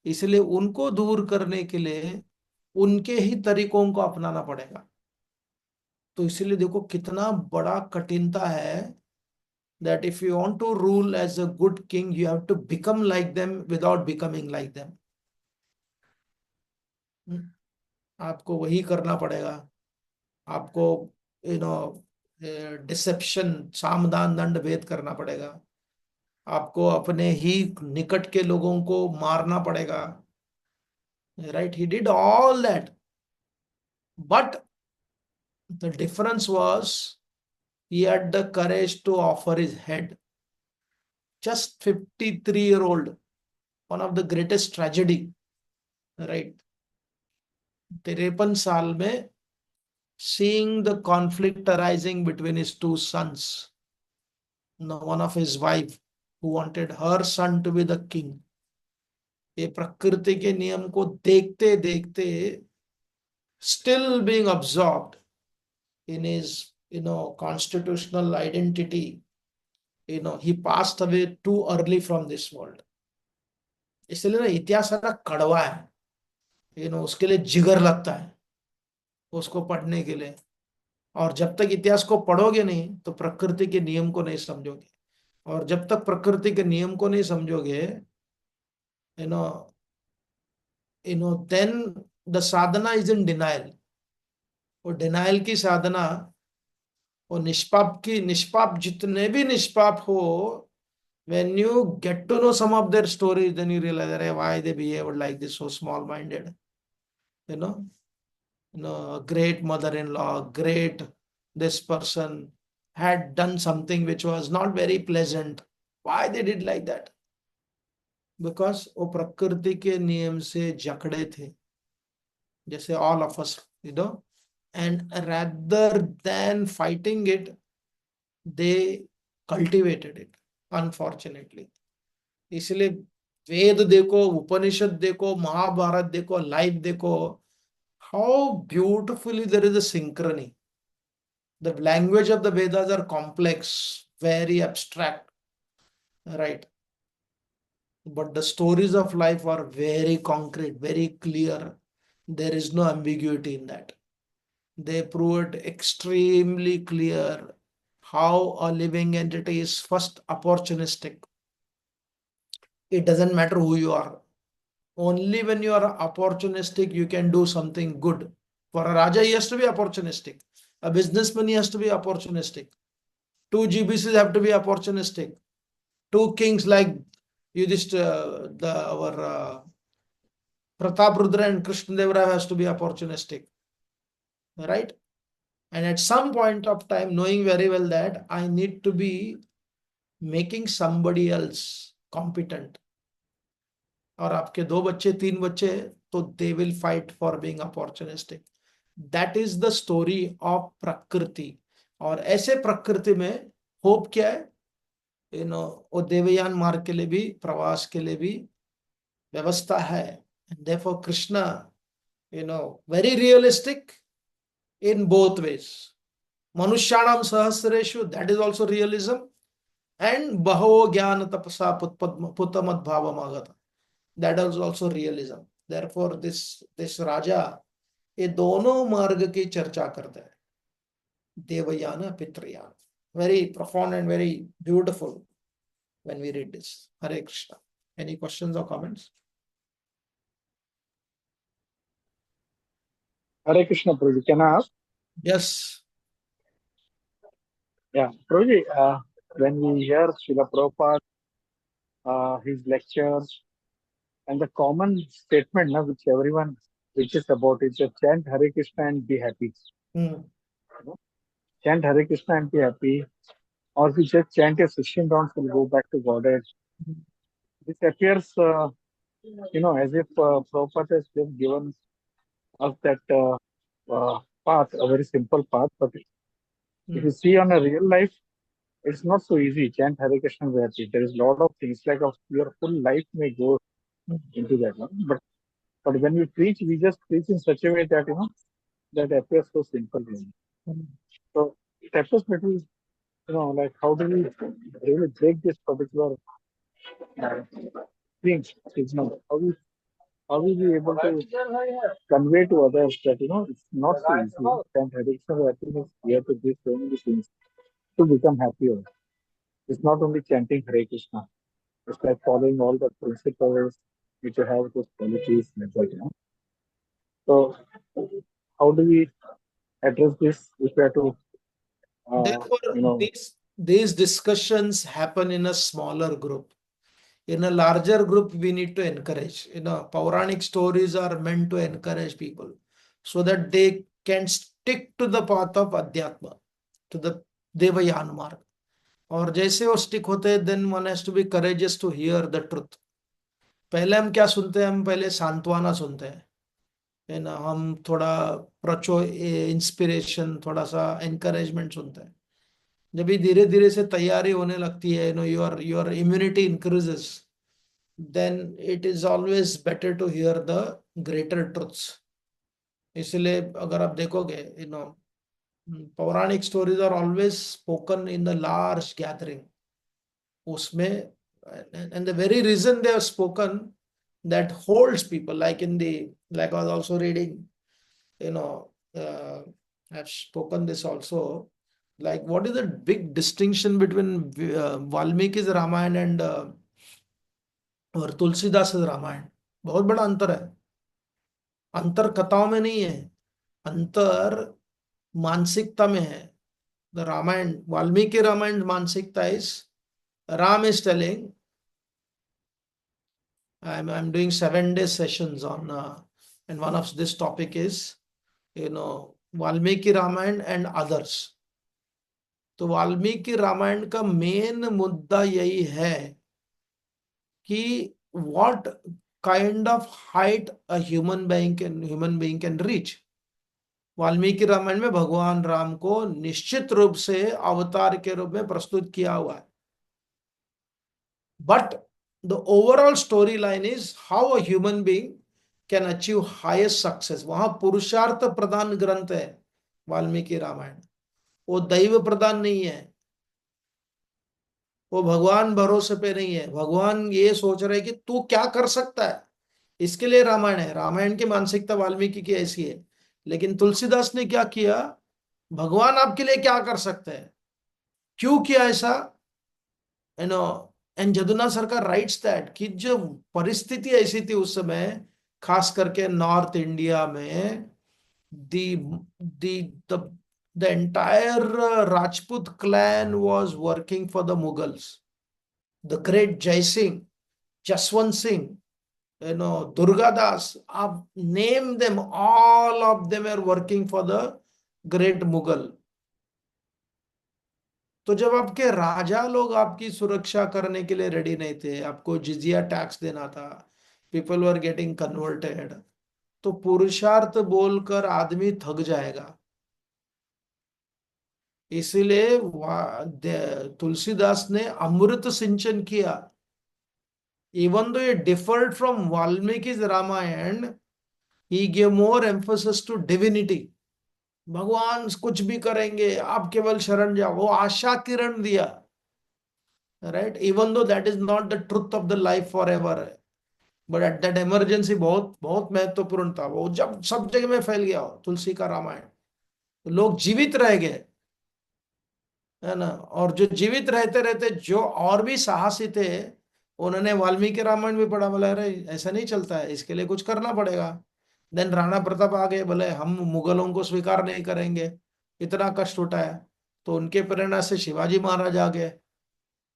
इसलिए उनको दूर करने के लिए उनके ही तरीकों को अपनाना पड़ेगा. तो इसलिए देखो कितना बड़ा कठिनता है, that if you want to rule as a good king, you have to become like them without becoming like them. आपको वही करना पड़ेगा. आपको डिसेप्शन, सामदान दंड भेद करना पड़ेगा. आपको अपने ही निकट के लोगों को मारना पड़ेगा, right. He did all that, but the difference was he had the courage to offer his head. Just 53-year-old, one of the greatest tragedy, right. 53 साल में, seeing the conflict arising between his two sons, one of his wife who wanted her son to be the king. ये प्रकृति के नियम को देखते देखते, still being absorbed in his constitutional identity, he passed away too early from this world. इसलिए ना इतिहास सारा कड़वा है, उसके लिए जिगर लगता है उसको पढ़ने के लिए. और जब तक इतिहास को पढ़ोगे नहीं तो प्रकृति के नियम को नहीं समझोगे. और जब तक प्रकृति के नियम को नहीं समझोगे, then the sadhana is in denial. और डिनाइल की साधना, और निष्पाप जितने भी निष्पाप हो, when you get to know some of their stories, then you realize why they behaved like this, so small minded. A great mother-in-law, great this person had done something which was not very pleasant. Why they did like that? Because वो प्रकृति के नियम से जकड़े थे, जैसे all of us, and rather than fighting it, they cultivated it, unfortunately. इसलिए वेद देखो, उपनिषद देखो, महाभारत देखो, लाइफ देखो, how beautifully there is a synchrony. The language of the Vedas are complex, very abstract, right? But the stories of life are very concrete, very clear. There is no ambiguity in that. They prove it extremely clear how a living entity is first opportunistic. It doesn't matter who you are. Only when you are opportunistic, you can do something good. For a Raja, he has to be opportunistic. A businessman, he has to be opportunistic. Two GBCs have to be opportunistic. two kings like our Pratap Rudra and Krishnadeva has to be opportunistic, right? And at some point of time, knowing very well that I need to be making somebody else competent, और आपके दो बच्चे तीन बच्चे तो they will fight for being opportunistic. That is the story of प्रकृति. और ऐसे प्रकृति में होप क्या है? वो देवयान मार्ग के लिए भी, प्रवास के लिए भी व्यवस्था है. And therefore Krishna, very realistic in both ways. Manushyanam sahasreshu, that is also realism. And Bahavo Jnana Tapasa Puttamad Bhavamagata, that is also realism. Therefore this Raja ये दोनों मार्ग की चर्चा करता है, देवयान पितृयान. Very profound and very beautiful when we read this. Hare Krishna. Any questions or comments? Hare Krishna, Prabhuji. Can I ask? Yes. Yeah, Prabhuji, when we hear Srila Prabhupada, his lectures, and the common statement which everyone preaches about is just chant Hare Krishna and be happy. Chant Hare Krishna and be happy. Or we just chant a 16 rounds, we'll go back to Godhead. This appears, as if Prabhupada has just given us that path, a very simple path. But if you see on a real life, it's not so easy. Chant Hare Krishna and be happy. There is a lot of things like your full life may go into that one. But when we preach, we just preach in such a way that, that appears so simple. So it appears little, like how do we really break this particular thing? How will we be able to convey to others that, it's not so easy. And addiction happiness, we have to do so many things to become happier. It's not only chanting Hare Krishna. It's like following all the principles which you have those qualities like that. So how do we address this if we have to, Therefore, these discussions happen in a smaller group. In a larger group, we need to encourage. Puranic stories are meant to encourage people so that they can stick to the path of Adhyatma, to the Devayan mark. और जैसे वो stick होते हैं, then one has to be courageous to hear the truth. पहले हम क्या सुनते हैं? हम पहले सांत्वना सुनते हैं, है ना. हम थोड़ा इंस्पिरेशन, थोड़ा सा एनकरेजमेंट सुनते हैं. जब भी धीरे धीरे से तैयारी होने लगती है, your immunity increases, then it is always better to hear the greater truths. इसलिए अगर आप देखोगे, पौराणिक stories are always spoken in the large gathering. उसमें, and the very reason they are spoken that holds people, like I was also reading, I've spoken this also, like what is the big distinction between Valmiki's Ramayana and और तुलसीदास रामायण? बहुत बड़ा अंतर है. अंतर कथाओं में नहीं है, अंतर मानसिकता में है. द रामायण, वाल्मीकि रामायण मानसिकता is, Ram is telling, I'm doing 7-day sessions on, and one of this topic is, Valmiki Ramayana and others. तो वाल्मीकि रामायण का मेन मुद्दा यही है कि what kind of height a human being can reach. Valmiki Ramayan में भगवान राम को निश्चित रूप से अवतार के रूप में प्रस्तुत किया हुआ है. But the overall storyline is how a human being can achieve highest success. वहां पुरुषार्थ प्रधान ग्रंथ है वाल्मीकि रामायण. वो दैव प्रधान नहीं है, वो भगवान भरोसे पे नहीं है. भगवान ये सोच रहे कि तू क्या कर सकता है, इसके लिए रामायण है. रामायण की मानसिकता वाल्मीकि की ऐसी है. लेकिन तुलसीदास ने क्या किया? भगवान आपके लिए क्या कर सकते हैं, क्यों किया ऐसा? एंड जदुनाथ सरकार राइट्स दैट कि जो परिस्थिति ऐसी थी उस समय, खास करके नॉर्थ इंडिया में, the entire Rajput clan was working for the Mughals. the great Jai Singh, Jaswant Singh, Durga Das, name them, all of them are working for the great Mughal. तो जब आपके राजा लोग आपकी सुरक्षा करने के लिए रेडी नहीं थे, आपको जिजिया टैक्स देना था, पीपल वर गेटिंग कन्वर्टेड, तो पुरुषार्थ बोलकर आदमी थक जाएगा। इसीलिए तुलसीदास ने अमृत सिंचन किया। इवन दो ये differed from Valmiki's Ramayan, he gave more emphasis to divinity. भगवान कुछ भी करेंगे, आप केवल शरण जाओ, वो आशा किरण दिया। Right, even though that is not the truth of the life for ever, but at that emergency बहुत बहुत महत्वपूर्ण था वो। जब सब जगह में फैल गया तुलसी का रामायण, तो लोग जीवित रह गए, है ना। और जो जीवित रहते रहते जो और भी साहसी थे, उन्होंने वाल्मीकि रामायण भी पढ़ा, बोला अरे ऐसा नहीं चलता है, इसके लिए कुछ करना पड़ेगा। देन राणा प्रताप आ गए, बोले हम मुगलों को स्वीकार नहीं करेंगे, इतना कष्ट उठाया। तो उनके प्रेरणा से शिवाजी महाराज आ गए।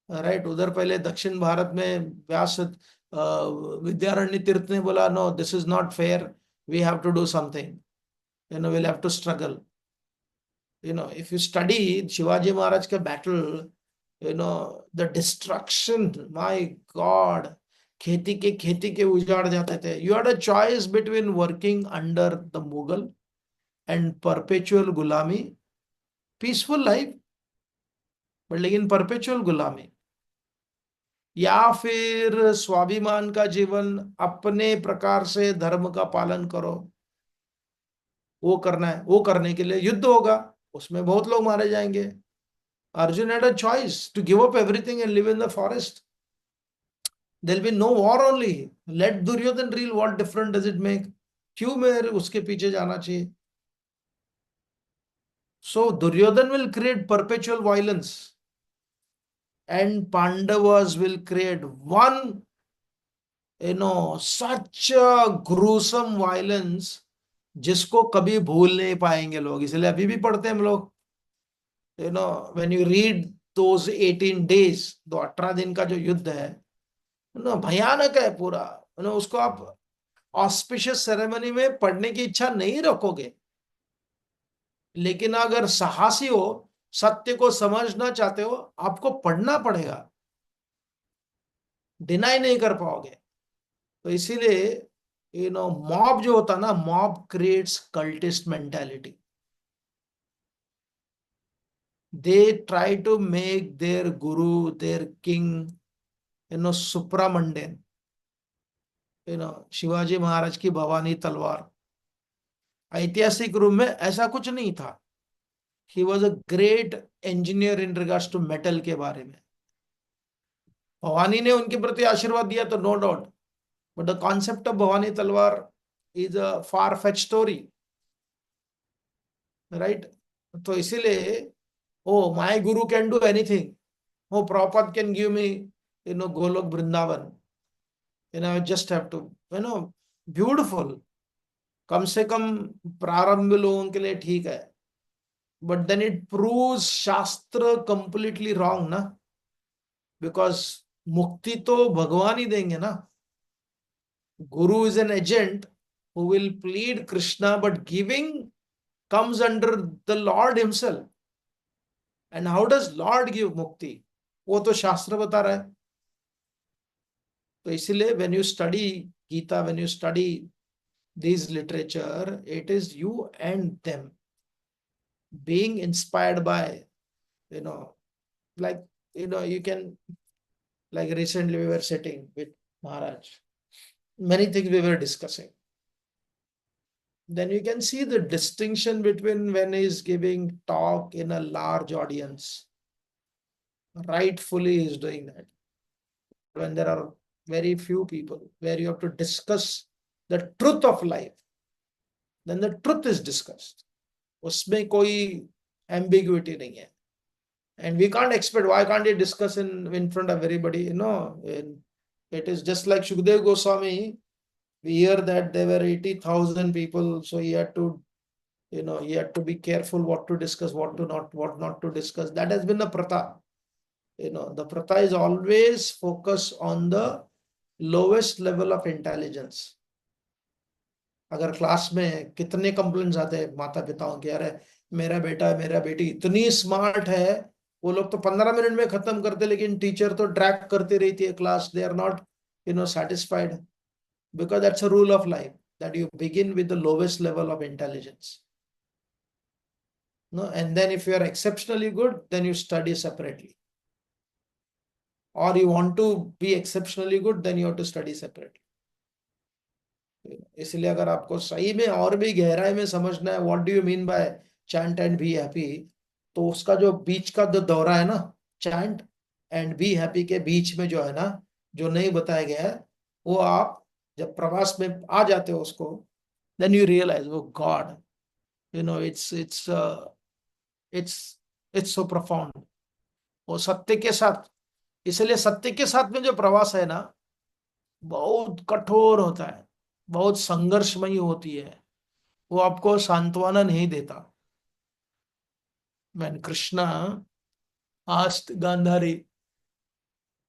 राइट, उधर पहले दक्षिण भारत में व्यास विद्यारण्य तीर्थ ने बोला no this is not fair, we have to do something, will have to struggle. if you study Shivaji Maharaj ka battle, the destruction, my God, खेती के उजाड़ जाते थे। You had a choice between working under the Mughal and perpetual गुलामी, peaceful life, but लेकिन perpetual गुलामी, या फिर स्वाभिमान का जीवन, अपने प्रकार से धर्म का पालन करो। वो करना है, वो करने के लिए युद्ध होगा, उसमें बहुत लोग मारे जाएंगे। Arjun had a choice to give up everything and live in the forest. There'll be no war only. Let Duryodhan rule. What difference does it make? क्यों मेरे उसके पीछे जाना चाहिए? So Duryodhan will create perpetual violence, and Pandavas will create one, such a gruesome violence जिसको कभी भूल नहीं पाएंगे लोग। इसलिए अभी भी पढ़ते हैं हम लोग। when you read those 18 days, तो 18 दिन का जो युद्ध है ना, भयानक है पूरा। उसको आप ऑस्पिशियस सेरेमनी में पढ़ने की इच्छा नहीं रखोगे, लेकिन अगर साहसी हो, सत्य को समझना चाहते हो, आपको पढ़ना पड़ेगा, डिनाई नहीं कर पाओगे। तो इसीलिए मॉब जो होता ना, mob creates cultist mentality. They try to make their guru, their king, supramundane. Shivaji Maharaj की भवानी तलवार, ऐतिहासिक रूप में ऐसा कुछ नहीं था। He was a great engineer in regards to metal के बारे में। भवानी ने उनके प्रति आशीर्वाद दिया तो no doubt, but the concept of Bhavani talwar is a far fetch story. Right, तो इसीलिए oh my guru can do anything, oh Prabhupad can give me Golok Vrindavan, just have to, beautiful. कम से कम प्रारंभ लोगों के लिए ठीक है, but then it proves shastra completely wrong ना, बिकॉज मुक्ति तो भगवान ही देंगे ना। Guru is an agent who will plead Krishna, but giving comes under the Lord himself. And how does Lord give mukti? वो तो शास्त्र बता रहा है। तो इसीलिए when you study Gita, when you study these literature, it is you and them being inspired by, you know, like, you can, like recently we were sitting with Maharaj, many things we were discussing. Then you can see the distinction between when he is giving talk in a large audience. Rightfully he is doing that. When there are very few people, where you have to discuss the truth of life, then the truth is discussed. उसमें कोई ambiguity नहीं है. And we can't expect, why can't he discuss in front of everybody? It is just like Shukdev Goswami. We hear that there were 80,000 people, so he had to, he had to be careful what to discuss, what not to discuss. That has been the pratha. The pratha is always focus on the lowest level of intelligence. अगर class में कितने complaints आते हैं माता पिताओं के, अरे मेरा बेटा मेरा बेटी इतनी स्मार्ट है, वो लोग तो 15 मिनट में खत्म करते, लेकिन टीचर तो ड्रैग करती रहती है class, they are not satisfied, because that's a rule of life, that you begin with the lowest level of intelligence. No, and then if you are exceptionally good, then you study separately. Or you want to be exceptionally good, then you have to study separately. इसलिए अगर आपको सही में और भी गहराई में समझना है what do you mean by chant and be happy, तो उसका जो बीच का जो दौरा है ना, चैंट एंड बी हैप्पी के बीच में जो है ना, जो नहीं बताया गया है, वो आप जब प्रवास में आ जाते हो उसको, देन यू रियलाइज वो God, it's it's so profound, वो सत्य के साथ। इसलिए सत्य के साथ में जो प्रवास है ना, बहुत कठोर होता है, बहुत संघर्षमयी होती है, वो आपको सांत्वना नहीं देता। मैन कृष्णा आस्ट गांधारी,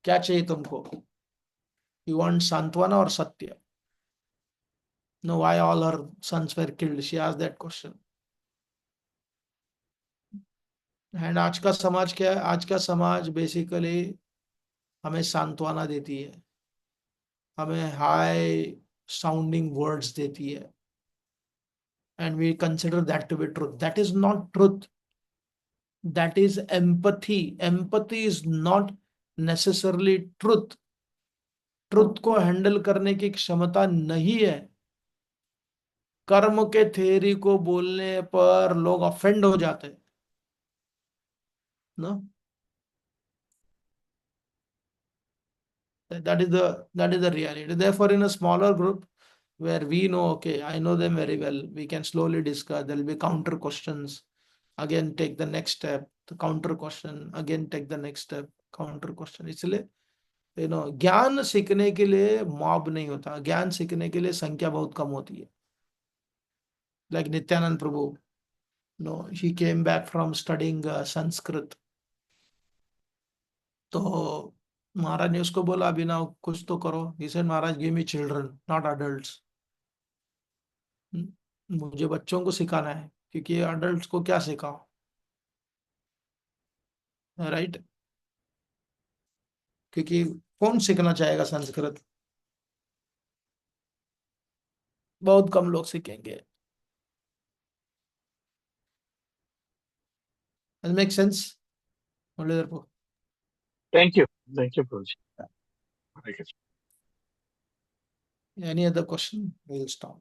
क्या चाहिए तुमको? यू वांट सांत्वना और सत्य? No, why all her sons were killed, she asked that question. And आज का समाज क्या है? आज का समाज बेसिकली हमें सांत्वना देती है, हमें हाई साउंडिंग वर्ड्स देती है, and we consider that to be truth. That is not truth, that is empathy. Empathy is not necessarily truth. Truth को हैंडल करने की क्षमता नहीं है। कर्म के थ्योरी को बोलने पर लोग ऑफेंड हो जाते हैं ना। That is the reality. Therefore, in a smaller group where we know, okay, I know them very well, we can slowly discuss. There will be counter questions. Again, take the next step. The counter question. Again, take the next step. Counter question. इसलिए ज्ञान सीखने के लिए mob नहीं होता, ज्ञान सीखने के लिए संख्या बहुत कम होती है। Like Nityanand Prabhu, no, he came back from studying Sanskrit. तो महाराज ने उसको बोला, अभी ना कुछ तो करो। he said, Maharaj give me children not adults. मुझे बच्चों को सिखाना है, क्योंकि अडल्ट्स को क्या सिखाओ, राइट? क्योंकि कौन सीखना चाहेगा संस्कृत? बहुत कम लोग सीखेंगे। Make sense? मुरलीधर को Thank you. Thank you, Prabhuji. Hare Krishna. Any other question? Will stop.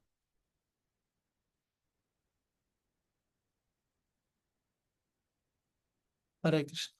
Hare Krishna.